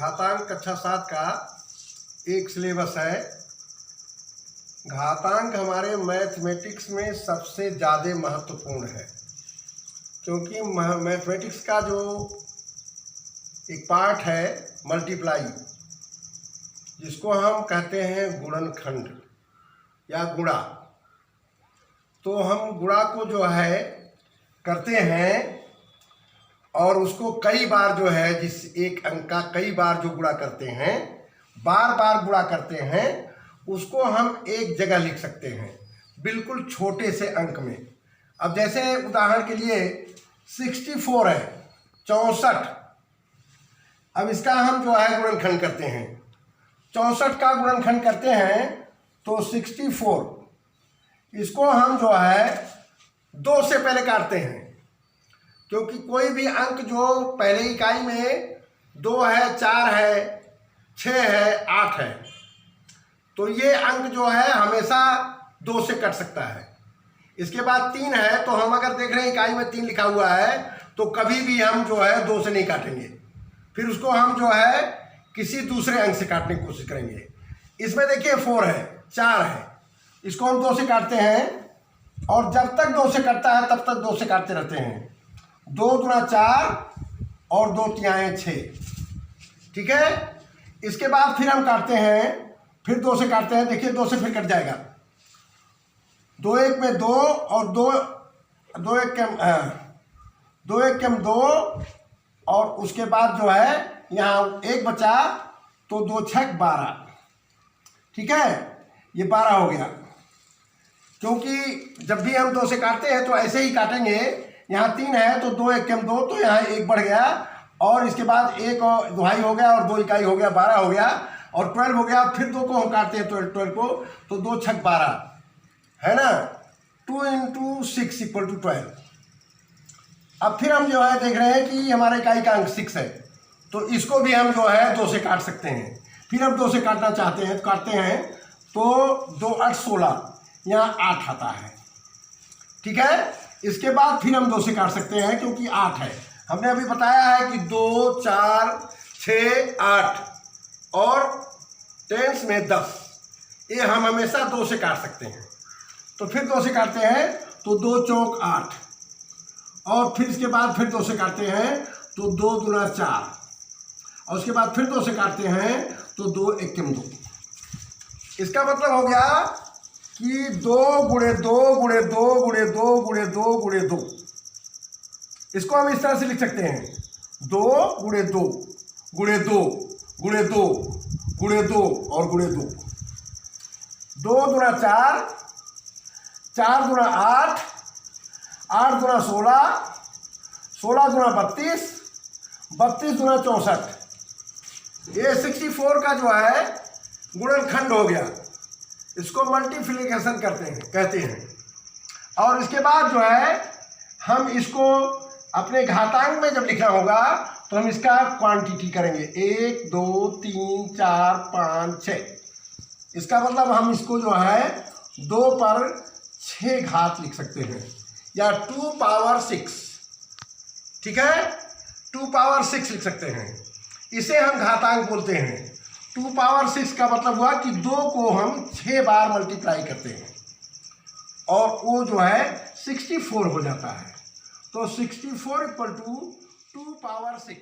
घातांक कक्षा 7 का एक सिलेबस है। घातांक हमारे मैथमेटिक्स में सबसे ज़्यादा महत्वपूर्ण है, क्योंकि मैथमेटिक्स का जो एक पार्ट है मल्टीप्लाई, जिसको हम कहते हैं गुणनखंड या गुणा, तो हम गुणा को जो है करते हैं और उसको कई बार जो है, जिस एक अंक का कई बार जो गुणा करते हैं, बार बार गुणा करते हैं, उसको हम एक जगह लिख सकते हैं बिल्कुल छोटे से अंक में। अब जैसे उदाहरण के लिए 64 है, 64। अब इसका हम जो है गुणनखंड करते हैं, 64 का गुणनखंड करते हैं तो 64, इसको हम जो है 2 से पहले काटते हैं, क्योंकि कोई भी अंक जो पहले इकाई में 2 है, 4 है, 6 है, 8 है, तो ये अंक जो है हमेशा 2 से कट सकता है। इसके बाद 3 है, तो हम अगर देख रहे हैं इकाई में 3 लिखा हुआ है, तो कभी भी हम जो है 2 से नहीं काटेंगे, फिर उसको हम जो है किसी दूसरे अंक से काटने की कोशिश करेंगे। इसमें देखिए 4 है, 4 है, इसको हम 2 से काटते हैं, और जब तक 2 से कटता है तब तक 2 से काटते रहते हैं। 2 दूना 4 और 2 तिहाई 6, ठीक है। इसके बाद फिर हम काटते हैं, फिर 2 से काटते हैं, देखिए 2 से फिर कट जाएगा, 2 1 में 2 और 2 1 कम 2, और उसके बाद जो है यहाँ 1 बचा, तो 2 6 12, ठीक है, ये 12 हो गया। क्योंकि जब भी हम 2 से काटते हैं तो ऐसे ही काटेंगे। यहाँ 3 है तो 2 1 कम 2, तो यहाँ 1 बढ़ गया, और इसके बाद 1 और 2 हो गया, और 2 इकाई हो गया, 12 हो गया, और 12 हो गया। फिर 2 को हम काटते हैं, 12 को, तो 2 6 12 है ना, 2 × 6 = 12। अब फिर हम जो है देख रहे हैं कि हमारे इकाई का अंक 6 है, तो इसको भी हम जो है 2 से काट सकते हैं। फिर हम 2 से काटना चाहते हैं तो काटते हैं, तो 2 8 16, यहाँ 8 आता है, ठीक है। इसके बाद फिर हम 2 से काट सकते हैं, क्योंकि 8 है। हमने अभी बताया है कि 2 4 6 8 और 10s में 10, ये हम हमेशा 2 से काट सकते हैं। तो फिर 2 से काटते हैं, तो 2 चौक 8, और फिर इसके बाद फिर 2 से काटते हैं, तो 2 दूना 4, और उसके बाद फिर 2 से काटते हैं, तो 2 1 कम 2। इसका मतलब हो गया कि 2 × 2 × 2 × 2 × 2 × 2। इसको हम इस तरह से लिख सकते हैं, 2 × 2 × 2 × 2 × 2 और × 2। 2 दूना 4, 4 दूना 8, 8 दूना 16, 16 दूना 32, 32 दूना 64। ये 64 का जो है गुणनखंड हो गया। इसको मल्टीप्लिकेशन कहते हैं। और इसके बाद जो है हम इसको अपने घातांक में जब लिखना होगा, तो हम इसका क्वांटिटी करेंगे, 1 2 3 4 5 6। इसका मतलब हम इसको जो है 2 पर 6 घात लिख सकते हैं, या 2 पावर 6, ठीक है, 2 पावर 6 लिख सकते हैं। इसे हम घातांक बोलते हैं। 2 पावर 6 का मतलब हुआ कि 2 को हम 6 बार मल्टीप्लाई करते हैं, और वो जो है 64 हो जाता है। तो 64 = 2 पावर 6।